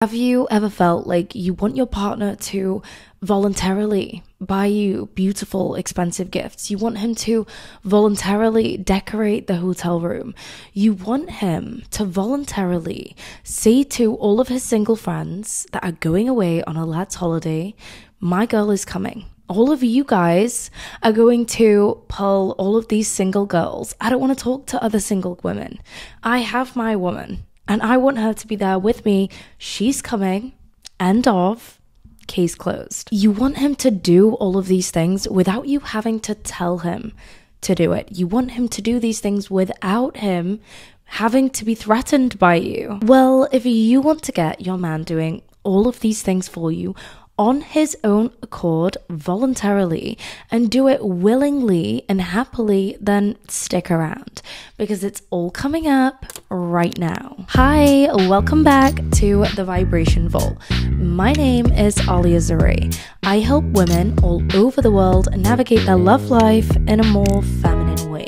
Have you ever felt like you want your partner to voluntarily buy you beautiful, expensive gifts? You want him to voluntarily decorate the hotel room. You want him to voluntarily say to all of his single friends that are going away on a lad's holiday, my girl is coming. All of you guys are going to pull all of these single girls. I don't want to talk to other single women. I have my woman. And I want her to be there with me. She's coming. End of. Case closed. You want him to do all of these things without you having to tell him to do it. You want him to do these things without him having to be threatened by you. Well, if you want to get your man doing all of these things for you on his own accord, voluntarily, and do it willingly and happily, then stick around because it's all coming up right now. Hi, welcome back to the Vibration Vault. My name is Alia Zareh. I help women all over the world navigate their love life in a more feminine way.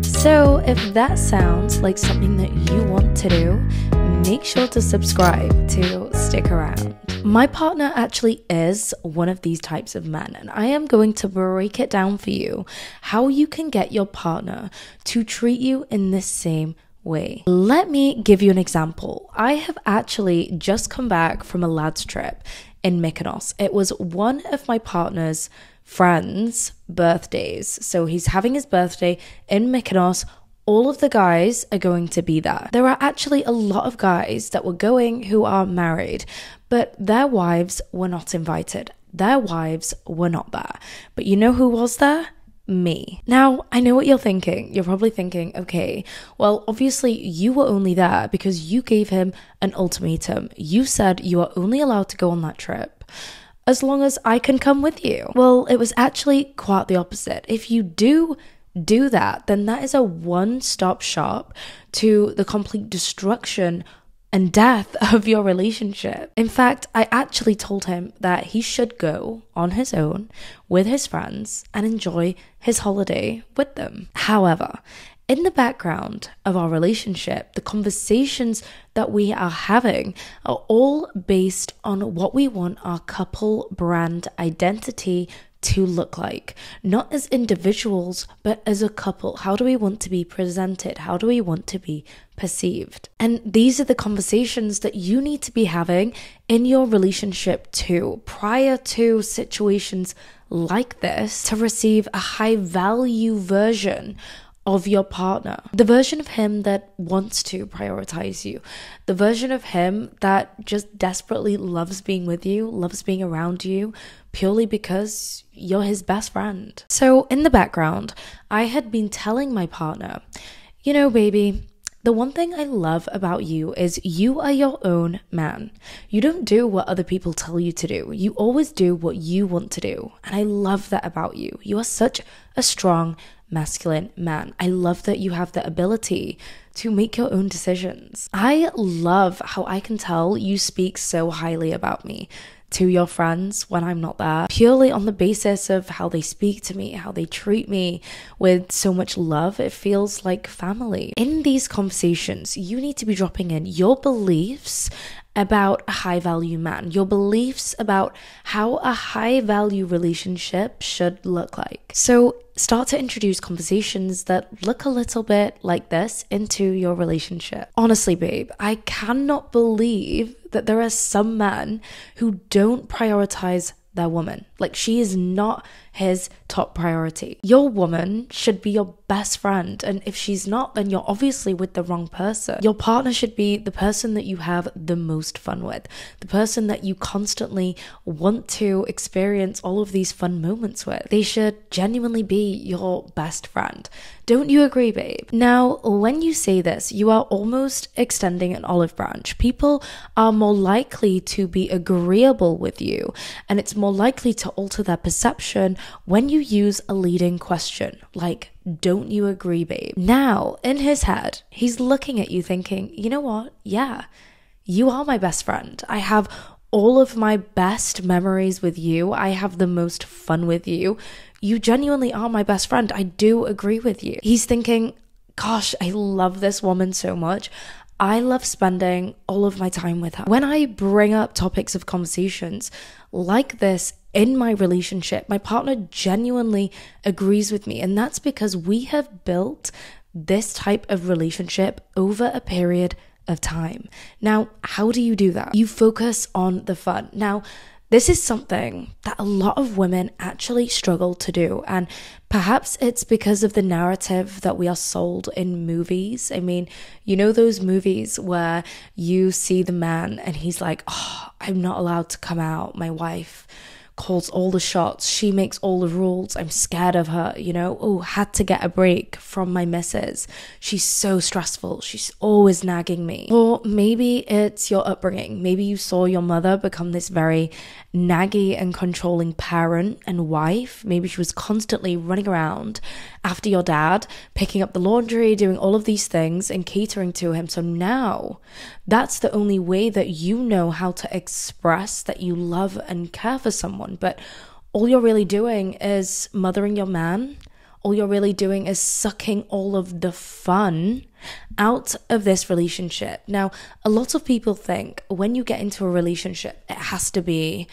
So if that sounds like something that you want to do, make sure to subscribe to stick around. My partner actually is one of these types of men, and I am going to break it down for you how you can get your partner to treat you in this same way. Let me give you an example. I have actually just come back from a lads trip in Mykonos. It was one of my partner's friends' birthdays. So he's having his birthday in Mykonos. All of the guys are going to be there. There are actually a lot of guys that were going who are married, but their wives were not invited. Their wives were not there. But you know who was there? Me. Now, I know what you're thinking. You're probably thinking, okay, well, obviously you were only there because you gave him an ultimatum. You said you are only allowed to go on that trip as long as I can come with you. Well, it was actually quite the opposite. If you do that, then that is a one-stop shop to the complete destruction and death of your relationship. In fact, I actually told him that he should go on his own with his friends and enjoy his holiday with them. However, in the background of our relationship, the conversations that we are having are all based on what we want our couple brand identity to look like, not as individuals, but as a couple. How do we want to be presented? How do we want to be perceived? And these are the conversations that you need to be having in your relationship too, prior to situations like this, to receive a high value version of your partner, the version of him that wants to prioritize you, the version of him that just desperately loves being with you, loves being around you, purely because you're his best friend. So in the background, I had been telling my partner, you know, baby, the one thing I love about you is you are your own man. You don't do what other people tell you to do. You always do what you want to do. And I love that about you. You are such a strong masculine man. I love that you have the ability to make your own decisions. I love how I can tell you speak so highly about me to your friends when I'm not there, purely on the basis of how they speak to me, how they treat me with so much love. It feels like family. In these conversations, you need to be dropping in your beliefs about a high value man, your beliefs about how a high value relationship should look like. So start to introduce conversations that look a little bit like this into your relationship. Honestly, babe, I cannot believe that there are some men who don't prioritize their woman. Like, she is not his top priority. Your woman should be your best friend, and if she's not, then you're obviously with the wrong person. Your partner should be the person that you have the most fun with, the person that you constantly want to experience all of these fun moments with. They should genuinely be your best friend. Don't you agree, babe? Now, when you say this, you are almost extending an olive branch. People are more likely to be agreeable with you, and it's more likely to alter their perception when you use a leading question like, don't you agree, babe? Now, in his head, he's looking at you thinking, you know what? Yeah, you are my best friend. I have all of my best memories with you. I have the most fun with you. You genuinely are my best friend. I do agree with you. He's thinking, gosh, I love this woman so much. I love spending all of my time with her. When I bring up topics of conversations like this in my relationship, my partner genuinely agrees with me. And that's because we have built this type of relationship over a period of time. Now, how do you do that? You focus on the fun. Now, this is something that a lot of women actually struggle to do. And perhaps it's because of the narrative that we are sold in movies. I mean, you know those movies where you see the man and he's like, oh, I'm not allowed to come out. My wife calls all the shots. She makes all the rules. I'm scared of her, you know. Oh, had to get a break from my missus. She's so stressful. She's always nagging me. Or maybe it's your upbringing. Maybe you saw your mother become this very naggy and controlling parent and wife. Maybe she was constantly running around after your dad, picking up the laundry, doing all of these things and catering to him. So now that's the only way that you know how to express that you love and care for someone. But all you're really doing is mothering your man. All you're really doing is sucking all of the fun out of this relationship. Now, a lot of people think when you get into a relationship, it has to be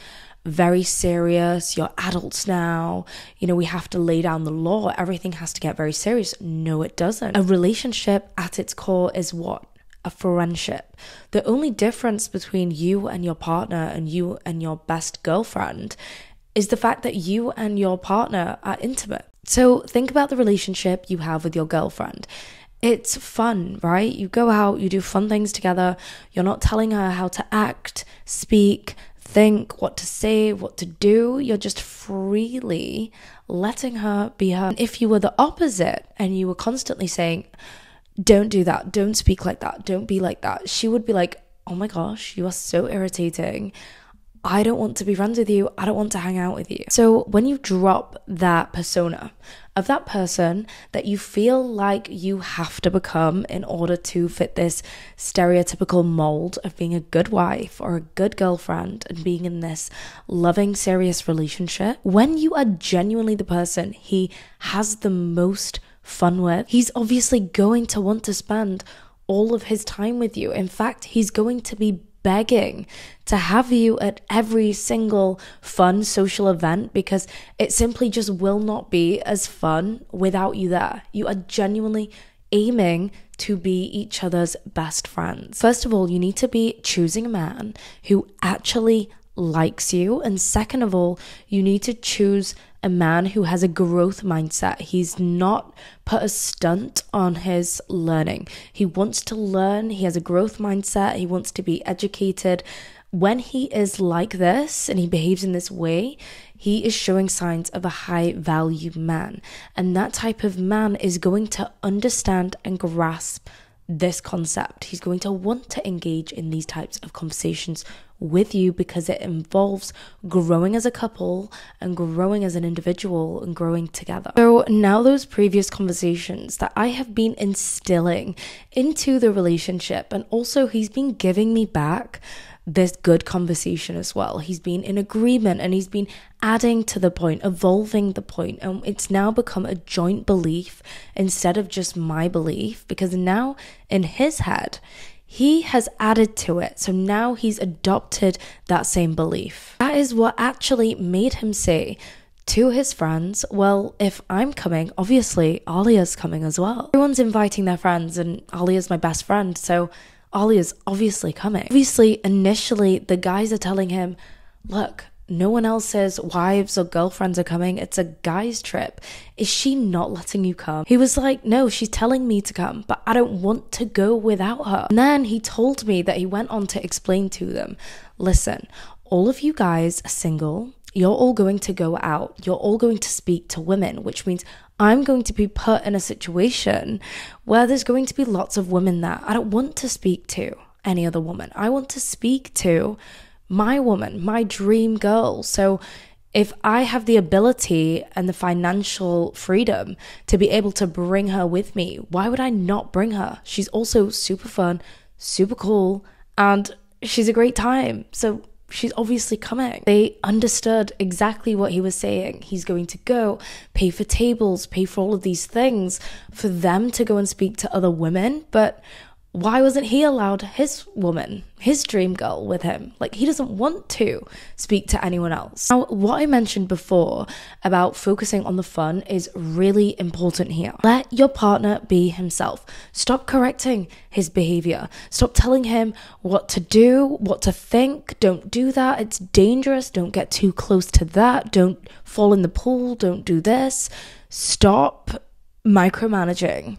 very serious. You're adults now. You know, we have to lay down the law. Everything has to get very serious. No, it doesn't. A relationship at its core is what? A friendship. The only difference between you and your partner and you and your best girlfriend is the fact that you and your partner are intimate. So think about the relationship you have with your girlfriend. It's fun, right? You go out, you do fun things together. You're not telling her how to act, speak, think, what to say, what to do. You're just freely letting her be her. If you were the opposite and you were constantly saying, don't do that, don't speak like that, don't be like that, she would be like, oh my gosh, you are so irritating. I don't want to be friends with you. I don't want to hang out with you. So when you drop that persona of that person that you feel like you have to become in order to fit this stereotypical mold of being a good wife or a good girlfriend and being in this loving, serious relationship, when you are genuinely the person he has the most fun with, he's obviously going to want to spend all of his time with you. In fact, he's going to be begging to have you at every single fun social event because it simply just will not be as fun without you there. You are genuinely aiming to be each other's best friends. First of all, you need to be choosing a man who actually likes you. And second of all, you need to choose a man who has a growth mindset. He's not put a stunt on his learning. He wants to learn. He has a growth mindset. He wants to be educated. When he is like this and he behaves in this way, he is showing signs of a high value man. And that type of man is going to understand and grasp this concept. He's going to want to engage in these types of conversations with you because it involves growing as a couple and growing as an individual and growing together. So now those previous conversations that I have been instilling into the relationship, and also he's been giving me back this good conversation as well. He's been in agreement and he's been adding to the point, evolving the point, and it's now become a joint belief instead of just my belief, because now in his head he has added to it. So now he's adopted that same belief. That is what actually made him say to his friends, well, if I'm coming, obviously Alia's coming as well. Everyone's inviting their friends and Alia's my best friend, so Alia's obviously coming. Obviously, initially, the guys are telling him, look, no one else's wives or girlfriends are coming. It's a guy's trip. Is she not letting you come? He was like, no, she's telling me to come, but I don't want to go without her. And then he told me that he went on to explain to them, listen, all of you guys are single. You're all going to go out. You're all going to speak to women, which means I'm going to be put in a situation where there's going to be lots of women there. I don't want to speak to any other woman. I want to speak to my woman, my dream girl. So if I have the ability and the financial freedom to be able to bring her with me, why would I not bring her? She's also super fun, super cool, and she's a great time. So she's obviously coming. They understood exactly what he was saying. He's going to go, pay for tables, pay for all of these things for them to go and speak to other women. But Why wasn't he allowed his woman, his dream girl with him? Like, he doesn't want to speak to anyone else. Now, what I mentioned before about focusing on the fun is really important here. Let your partner be himself. Stop correcting his behavior. Stop telling him what to do, what to think. Don't do that. It's dangerous. Don't get too close to that. Don't fall in the pool. Don't do this. Stop micromanaging.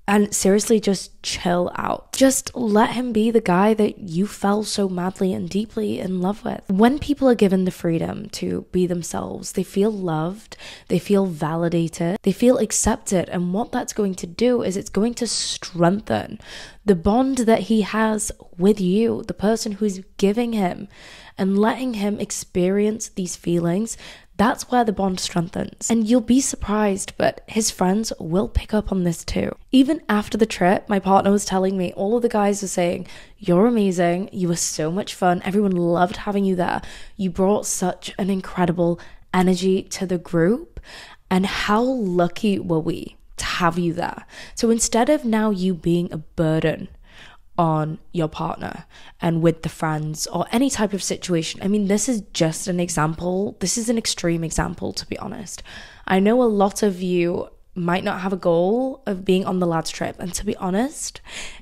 And seriously, just chill out. Just let him be the guy that you fell so madly and deeply in love with. When people are given the freedom to be themselves, they feel loved, they feel validated, they feel accepted. And what that's going to do is it's going to strengthen the bond that he has with you, the person who's giving him and letting him experience these feelings. That's where the bond strengthens. And you'll be surprised, but his friends will pick up on this too. Even after the trip, my partner was telling me, all of the guys were saying, "You're amazing, you were so much fun, everyone loved having you there. You brought such an incredible energy to the group, and how lucky were we to have you there." So instead of now you being a burden on your partner and with the friends or any type of situation. I mean, this is just an example. This is an extreme example, to be honest. I know a lot of you might not have a goal of being on the lads trip. And to be honest,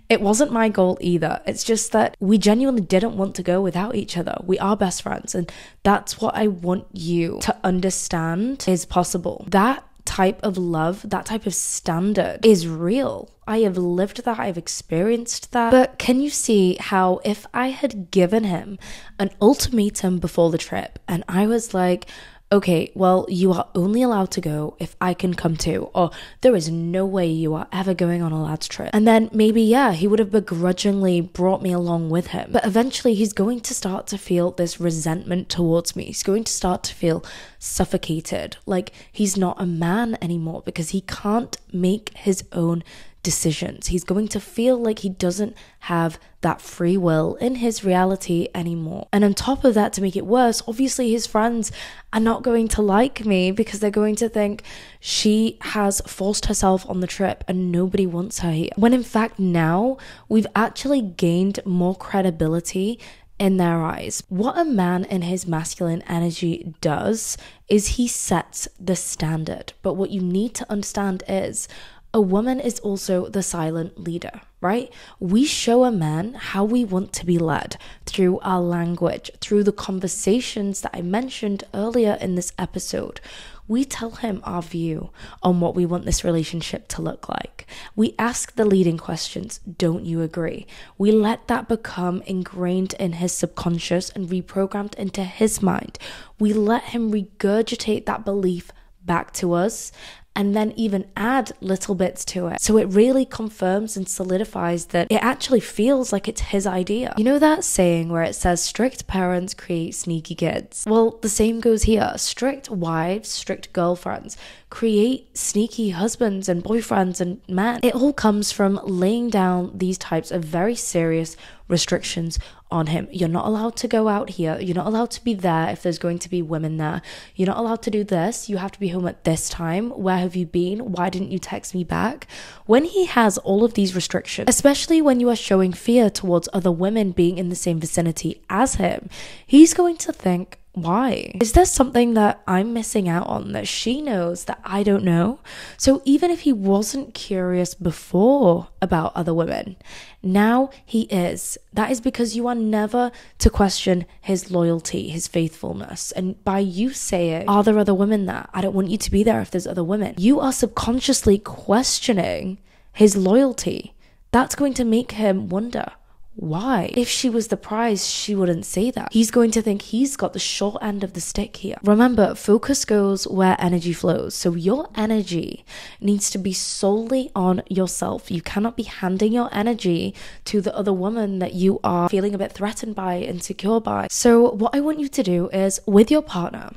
it wasn't my goal either. It's just that we genuinely didn't want to go without each other. We are best friends. And that's what I want you to understand is possible. That type of love, that type of standard is real. I have lived that, I've experienced that. But can you see how if I had given him an ultimatum before the trip and I was like, okay, well, you are only allowed to go if I can come too, or there is no way you are ever going on a lads trip. And then maybe, yeah, he would have begrudgingly brought me along with him. But eventually he's going to start to feel this resentment towards me. He's going to start to feel suffocated, like he's not a man anymore because he can't make his own decisions. He's going to feel like he doesn't have that free will in his reality anymore. And on top of that, to make it worse, obviously his friends are not going to like me because they're going to think she has forced herself on the trip and nobody wants her here. When in fact now we've actually gained more credibility in their eyes. What a man in his masculine energy does is he sets the standard. But what you need to understand is a woman is also the silent leader, right? We show a man how we want to be led through our language, through the conversations that I mentioned earlier in this episode. We tell him our view on what we want this relationship to look like. We ask the leading questions, don't you agree? We let that become ingrained in his subconscious and reprogrammed into his mind. We let him regurgitate that belief back to us and then even add little bits to it. So it really confirms and solidifies that it actually feels like it's his idea. You know that saying where it says strict parents create sneaky kids? Well, the same goes here. Strict wives, strict girlfriends create sneaky husbands and boyfriends and men. It all comes from laying down these types of very serious restrictions on him. You're not allowed to go out here. You're not allowed to be there if there's going to be women there. You're not allowed to do this. You have to be home at this time. Where have you been? Why didn't you text me back? When he has all of these restrictions, especially when you are showing fear towards other women being in the same vicinity as him, he's going to think, why? Is there something that I'm missing out on that she knows that I don't know? So even if he wasn't curious before about other women, now he is. That is because you are never to question his loyalty, his faithfulness. And by you saying, are there other women there? I don't want you to be there if there's other women. You are subconsciously questioning his loyalty. That's going to make him wonder, why? If she was the prize, she wouldn't say that. He's going to think he's got the short end of the stick here. Remember, focus goes where energy flows. So your energy needs to be solely on yourself. You cannot be handing your energy to the other woman that you are feeling a bit threatened by, insecure by. So what I want you to do is, with your partner,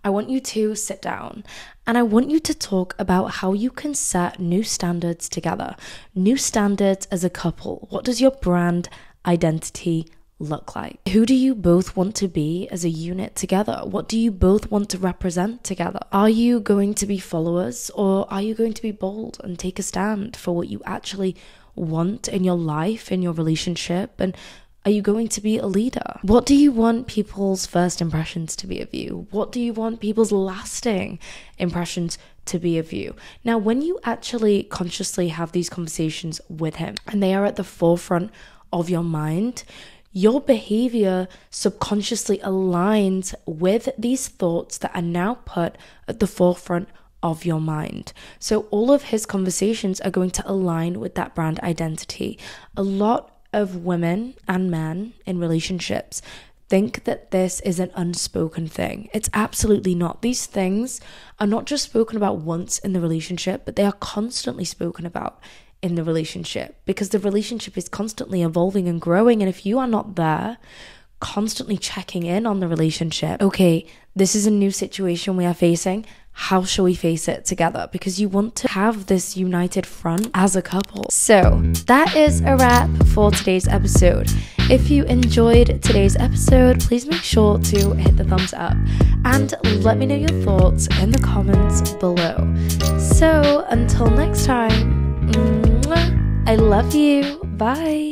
I want you to sit down and I want you to talk about how you can set new standards together. New standards as a couple. What does your brand identity look like? Who do you both want to be as a unit together? What do you both want to represent together? Are you going to be followers or are you going to be bold and take a stand for what you actually want in your life, in your relationship? And are you going to be a leader? What do you want people's first impressions to be of you? What do you want people's lasting impressions to be of you? Now, when you actually consciously have these conversations with him and they are at the forefront of your mind, your behavior subconsciously aligns with these thoughts that are now put at the forefront of your mind. So all of his conversations are going to align with that brand identity. A lot of women and men in relationships think that this is an unspoken thing. It's absolutely not. These things are not just spoken about once in the relationship, but they are constantly spoken about in the relationship, because the relationship is constantly evolving and growing. And if you are not there, constantly checking in on the relationship, okay, this is a new situation we are facing. How shall we face it together? Because you want to have this united front as a couple. So that is a wrap for today's episode. If you enjoyed today's episode, please make sure to hit the thumbs up and let me know your thoughts in the comments below. So until next time, I love you. Bye.